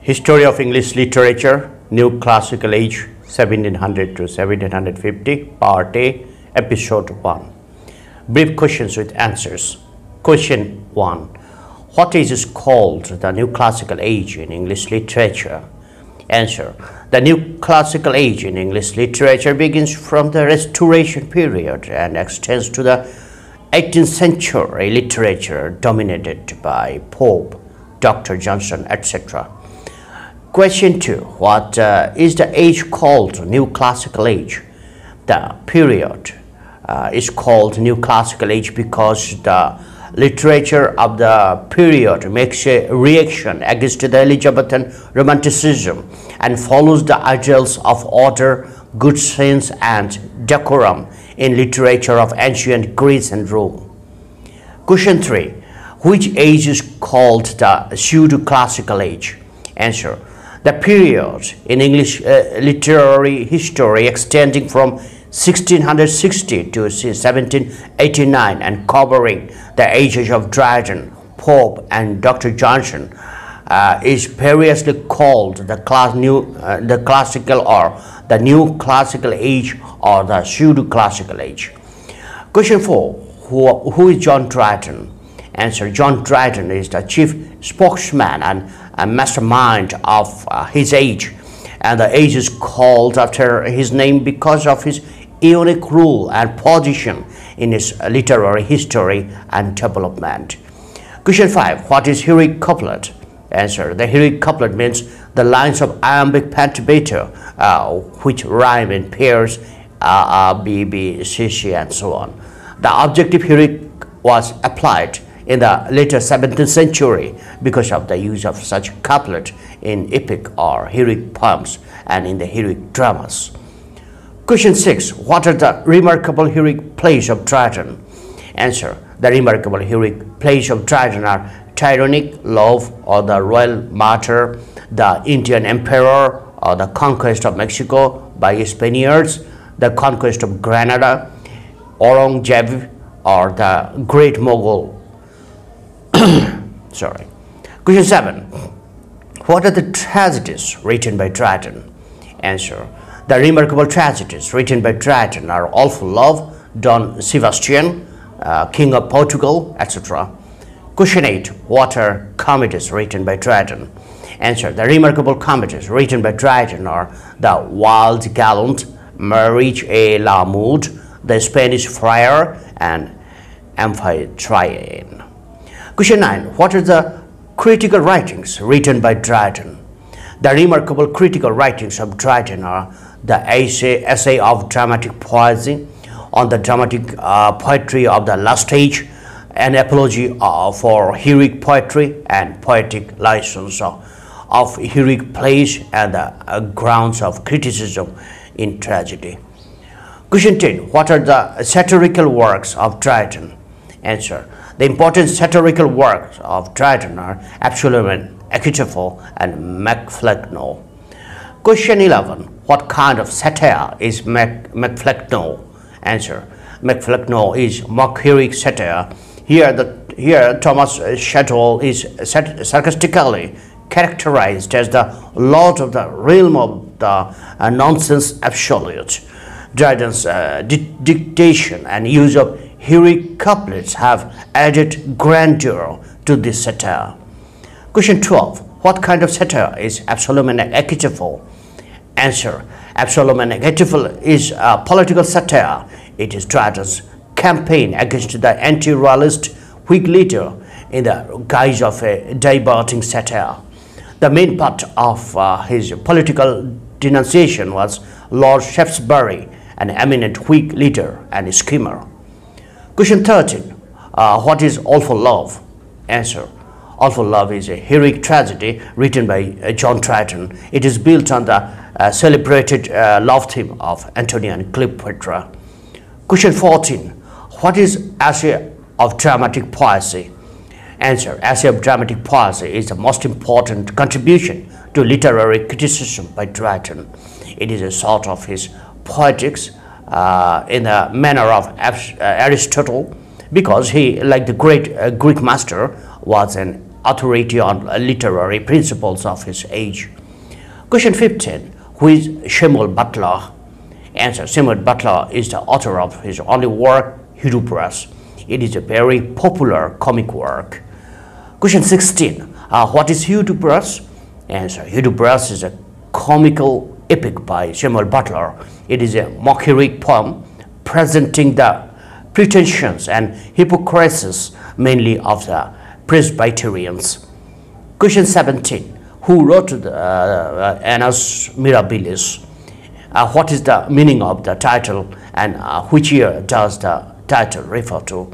History of English Literature, New Classical Age, 1700 to 1750, Part A, Episode 1. Brief questions with answers. Question 1. What age is called the New Classical Age in English Literature? Answer. The New Classical Age in English Literature begins from the Restoration period and extends to the 18th century literature dominated by Pope, Dr. Johnson, etc. Question 2. What is the age called New Classical Age? The period is called New Classical Age because the literature of the period makes a reaction against the Elizabethan Romanticism and follows the ideals of order, good sense, and decorum in literature of ancient Greece and Rome. Question 3. Which age is called the pseudo-classical age? Answer. The period in English literary history extending from 1660 to 1789 and covering the ages of Dryden, Pope, and Dr. Johnson is variously called the classical or the New Classical Age or the Pseudo-Classical Age. Question 4. Who is John Dryden? Answer. John Dryden is the chief spokesman and a mastermind of his age, and the age is called after his name because of his unique role and position in its literary history and development. Question 5. What is heroic couplet? Answer. The heroic couplet means the lines of iambic pentameter which rhyme in pairs B, B, C, C, and so on. The objective heroic was applied in the later 17th century because of the use of such couplet in epic or heroic poems and in the heroic dramas. Question 6. What are the remarkable heroic plays of Dryden? Answer. The remarkable heroic plays of Dryden are Tyrannic Love or the Royal Martyr, the Indian Emperor or the Conquest of Mexico by Spaniards, the Conquest of Granada, Aurangzeb or the Great Mughal. Sorry. Question 7. What are the tragedies written by Dryden? Answer. The remarkable tragedies written by Dryden are Awful Love, Don Sebastian, King of Portugal, etc. Question 8. What are comedies written by Dryden? Answer. The remarkable comedies written by Dryden are The Wild Gallant, Marriage et l'Amour, The Spanish Friar, and Amphitryon. Question 9. What are the critical writings written by Dryden? The remarkable critical writings of Dryden are the essay of dramatic poesy, on the dramatic poetry of the last age, an apology for heroic poetry and poetic license of heroic plays and the grounds of criticism in tragedy. Question 10. What are the satirical works of Dryden? Answer. The important satirical works of Dryden are Absalom and Achitophel and MacFlecknoe. Question 11. What kind of satire is MacFlecknoe? Answer. MacFlecknoe is mock heroic satire. Here Thomas Shadwell is sarcastically characterized as the lord of the realm of the nonsense absolute. Dryden's dictation and use of heroic couplets have added grandeur to this satire. Question 12. What kind of satire is Absalom and Achitophel? Answer. Absalom and Achitophel is a political satire. It is Dryden's campaign against the anti-royalist Whig leader in the guise of a diverting satire. The main part of his political denunciation was Lord Shaftesbury, an eminent Whig leader and schemer. Question 13. What is Awful Love? Answer. Awful Love is a heroic tragedy written by John Dryden. It is built on the celebrated love theme of Antony and Cleopatra. Question 14. What is Essay of Dramatic Poesy? Answer. Essay of Dramatic Poesy is the most important contribution to literary criticism by Dryden. It is a sort of his poetics in the manner of Aristotle, because he, like the great Greek master, was an authority on literary principles of his age? Question 15. Who is Samuel Butler? Answer. Samuel Butler is the author of his only work, Hudibras. It is a very popular comic work. Question 16. What is Hudibras? Answer. Hudibras is a comical epic by Samuel Butler. It is a mockery poem presenting the pretensions and hypocrisies mainly of the Presbyterians. Question 17. Who wrote the Annus Mirabilis? What is the meaning of the title, and which year does the title refer to?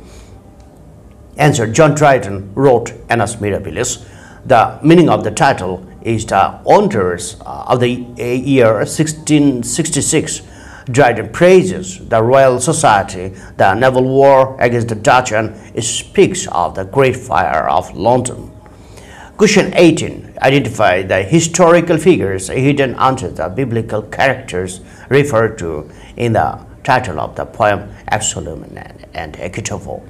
Answer. John Dryden wrote Annus Mirabilis. The meaning of the title is the wonders of the year 1666. Dryden praises the Royal Society, the naval war against the Dutch, and speaks of the Great Fire of London. Question 18. Identify the historical figures hidden under the biblical characters referred to in the title of the poem Absalom and Achitophel.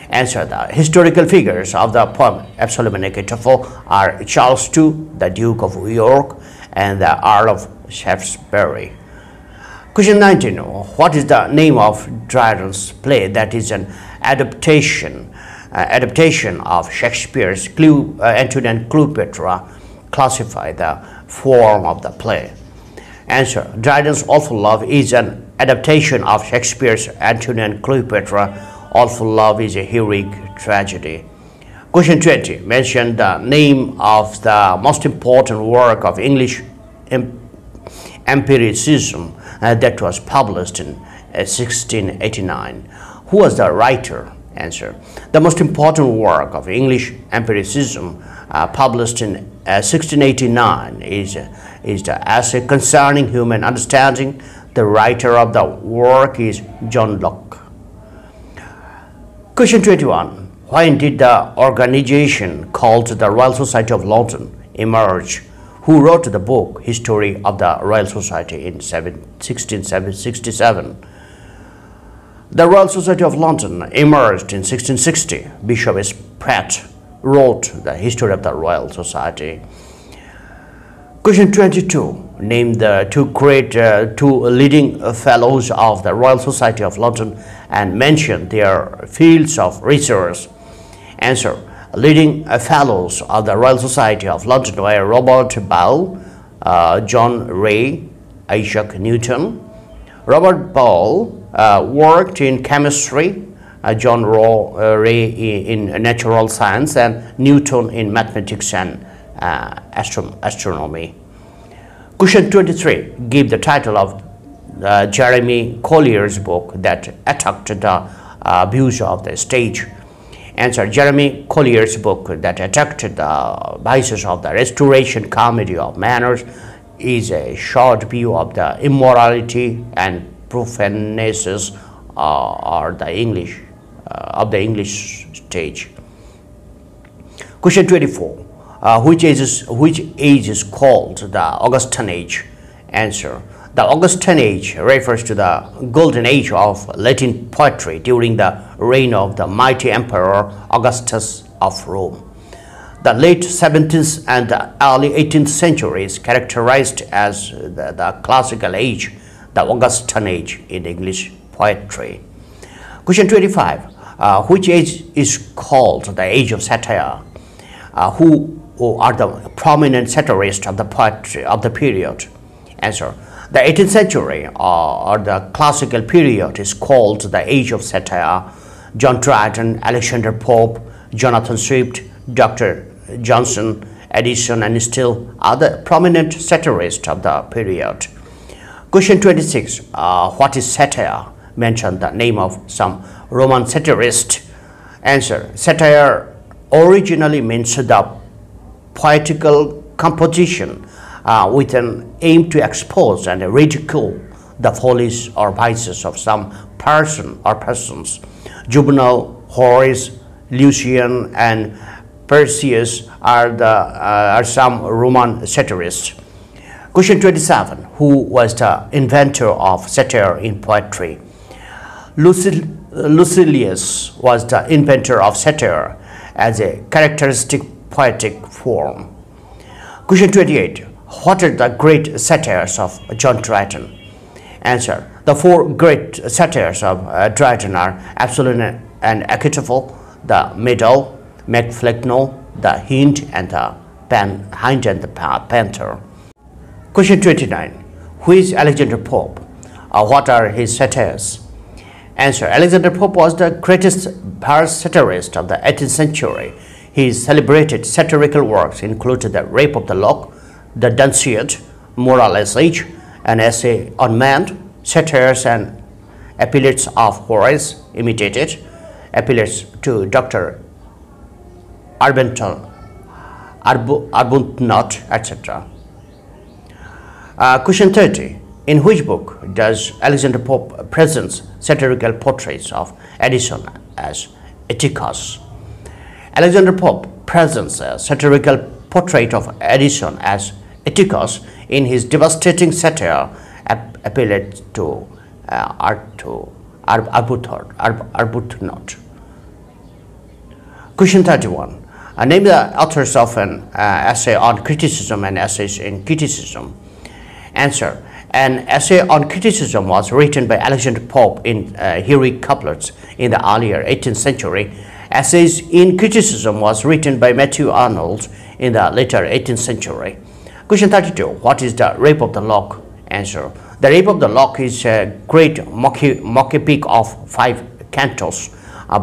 Answer. The historical figures of the poem Absalom and Achitophel are Charles II, the Duke of York, and the Earl of Shaftesbury. Question 19. What is the name of Dryden's play that is an adaptation of Shakespeare's Antony and Cleopatra? Classify the form of the play. Answer. Dryden's Awful Love is an adaptation of Shakespeare's Antony and Cleopatra. Awful Love is a heroic tragedy. Question 20. Mention the name of the most important work of English empiricism that was published in 1689. Who was the writer? Answer. The most important work of English empiricism published in 1689 is the Essay Concerning Human Understanding. The writer of the work is John Locke. Question 21. When did the organization called the Royal Society of London emerge? Who wrote the book History of the Royal Society in 1667? The Royal Society of London emerged in 1660. Bishop Spratt wrote the History of the Royal Society. Question 22. Name the two leading fellows of the Royal Society of London and mention their fields of research. Answer. Leading fellows of the Royal Society of London were Robert Ball, John Ray, Isaac Newton. Robert Ball worked in chemistry, John Ray in natural science, and Newton in mathematics and astronomy. Question 23. Give the title of Jeremy Collier's book that attacked the abuse of the stage. Answer. Jeremy Collier's book that attacked the vices of the Restoration Comedy of Manners is a short view of the immorality and profanenesses of the English stage. Question 24. Which age is called the Augustan Age? Answer. The Augustan Age refers to the golden age of Latin poetry during the reign of the mighty Emperor Augustus of Rome. The late 17th and the early 18th centuries characterized as the classical age, the Augustan Age in English poetry. Question 25. Which age is called the Age of Satire? Who are the prominent satirists of the poetry of the period? Answer. The 18th century or the classical period is called the Age of Satire. John Dryden, Alexander Pope, Jonathan Swift, Dr. Johnson, Addison, and still other prominent satirists of the period. Question 26. What is satire? Mention the name of some Roman satirist. Answer. Satire originally means the poetical composition with an aim to expose and ridicule the follies or vices of some person or persons. Juvenal, Horace, Lucian, and Persius are some Roman satirists. Question 27. Who was the inventor of satire in poetry? Lucilius was the inventor of satire as a characteristic poetic form. Question 28. What are the great satires of John Drayton? Answer. The four great satires of Drayton are Absolute and Equitable, The Meadow, McFlecknoe, The Hind and the Panther. Question 29. Who is Alexander Pope? What are his satires? Answer. Alexander Pope was the greatest verse satirist of the 18th century. His celebrated satirical works included The Rape of the Lock, The Dunciad, Moral Essay, An Essay on Man, Satires and Epitaphs of Horace, imitated, Epitaphs to Dr. Arbuthnot, etc. Question 30. In which book does Alexander Pope present satirical portraits of Addison as Atticus? Alexander Pope presents a satirical portrait of Addison as Atticus in his devastating satire appealed to Arbuthnot. Question 31. Name the authors of an essay on criticism and essays in criticism. Answer. An essay on criticism was written by Alexander Pope in heroic couplets in the earlier 18th century. Essays in criticism was written by Matthew Arnold in the later 18th century. Question 32. What is The Rape of the Lock? Answer. The Rape of the Lock is a great mock epic of 5 cantos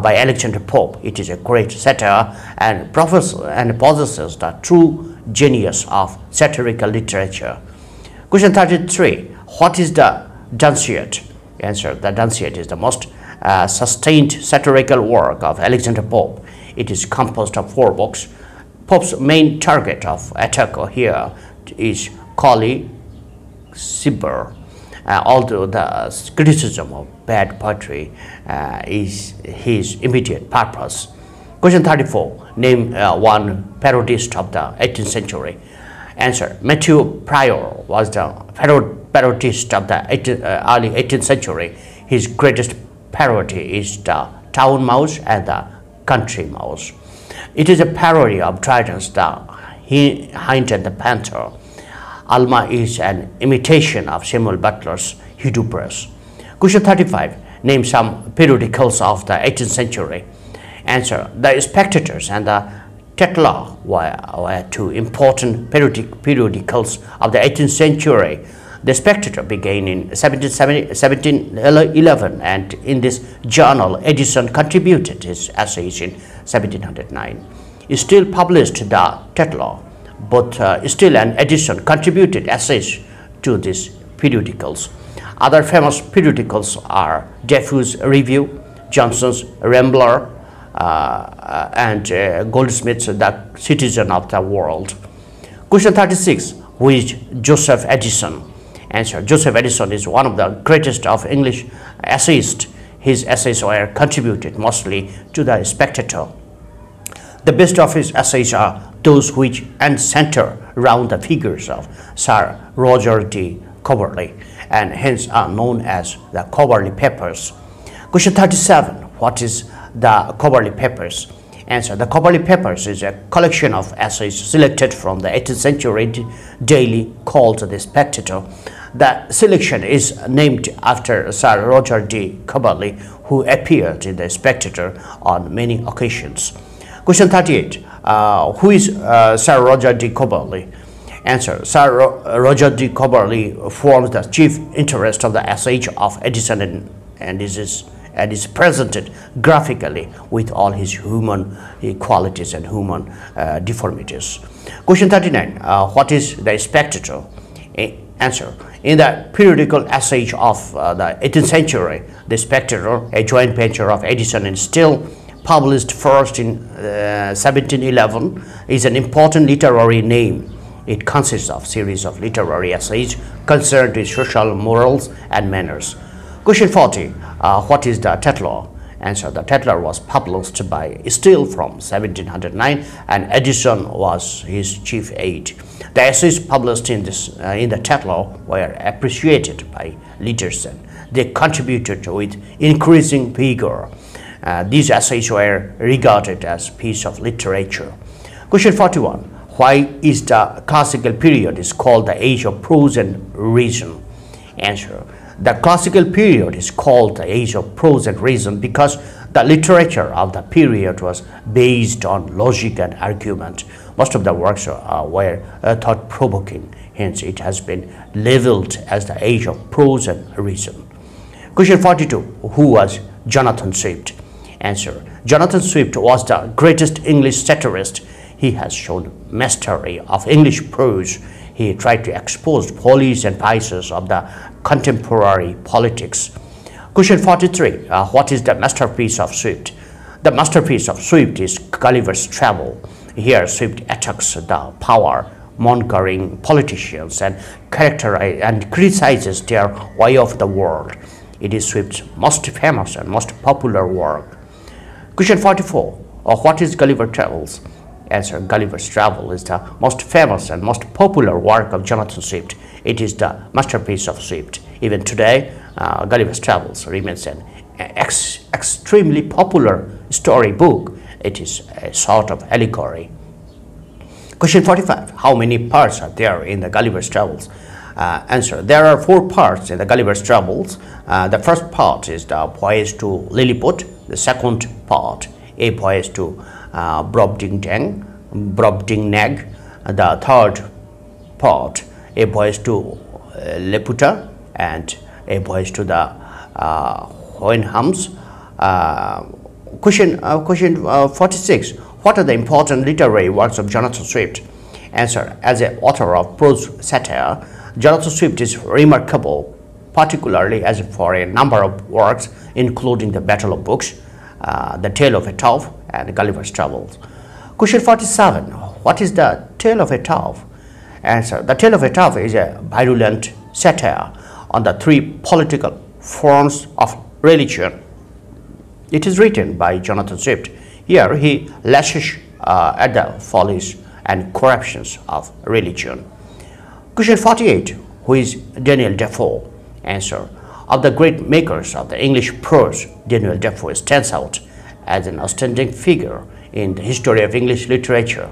by Alexander Pope. It is a great satire and possesses the true genius of satirical literature. Question 33. What is the Dunciad? Answer. The Dunciad is the most sustained satirical work of Alexander Pope. It is composed of 4 books. Pope's main target of attack here is Colley Cibber, although the criticism of bad poetry is his immediate purpose. Question 34. Name one parodist of the 18th century. Answer. Matthew Prior was the parodist of the early 18th century. His greatest parody is The Town Mouse and The Country Mouse. It is a parody of Drayton's The Hind and the Panther. Alma is an imitation of Samuel Butler's Hudibras. Question 35. Name some periodicals of the 18th century. Answer. The Spectators and the Tatler were 2 important periodicals of the 18th century. The Spectator began in 1711, and in this journal Addison contributed his essays in 1709. Still published the Tatler. Both Steele and Addison contributed essays to these periodicals. Other famous periodicals are Defoe's Review, Johnson's Rambler, and Goldsmith's The Citizen of the World. Question 36. Who is Joseph Addison? Answer. Joseph Addison is one of the greatest of English essayists. His essays were contributed mostly to the Spectator. The best of his essays are those which center round the figures of Sir Roger de Coverley, and hence are known as the Coverley Papers. Question 37. What is the Coverley Papers? Answer. The Coverley Papers is a collection of essays selected from the 18th century daily called The Spectator. The selection is named after Sir Roger de Coverley, who appeared in The Spectator on many occasions. Question 38. Who is Sir Roger de Coverley? Answer. Sir Roger de Coverley forms the chief interest of the essays of Addison and is presented graphically with all his human qualities and human deformities. Question 39. What is The Spectator? Answer. In the periodical essays of the 18th century, The Spectator, a joint venture of Addison and Steele, published first in 1711, is an important literary name. It consists of a series of literary essays concerned with social morals and manners. Question 40. What is the Tatler? Answer. The Tatler was published by Steele from 1709, and Addison was his chief aide. The essays published in the Tatler were appreciated by readers, and they contributed with increasing vigor. These essays were regarded as piece of literature. Question 41. Why is the classical period is called the age of prose and reason? Answer. The classical period is called the age of prose and reason because the literature of the period was based on logic and argument. Most of the works were thought-provoking. Hence, it has been labeled as the age of prose and reason. Question 42. Who was Jonathan Swift? Answer. Jonathan Swift was the greatest English satirist. He has shown mastery of English prose. He tried to expose follies and vices of the contemporary politics. Question 43. What is the masterpiece of Swift? The masterpiece of Swift is Gulliver's Travel. Here, Swift attacks the power-mongering politicians and criticizes their way of the world. It is Swift's most famous and most popular work. Question 44. What is Gulliver's Travels? Answer. Gulliver's Travel is the most famous and most popular work of Jonathan Swift. It is the masterpiece of Swift. Even today, Gulliver's Travels remains an extremely popular storybook. It is a sort of allegory. Question 45. How many parts are there in the Gulliver's Travels? Answer. There are 4 parts in the Gulliver's Travels. The first part is the voyage to Lilliput. The second part, a voyage to Brobdingnag. The third part, a voyage to Laputa, and a voyage to the Houyhnhnms. Question 46. What are the important literary works of Jonathan Swift? Answer. As an author of prose satire, Jonathan Swift is remarkable, particularly as for a number of works, including The Battle of Books, The Tale of Ataulf, and Gulliver's Travels. Question 47. What is the Tale of Ataulf? Answer. The Tale of Ataulf is a virulent satire on the 3 political forms of religion. It is written by Jonathan Swift. Here he lashes at the follies and corruptions of religion. Question 48. Who is Daniel Defoe? Answer. Of the great makers of the English prose, Daniel Defoe stands out as an outstanding figure in the history of English literature.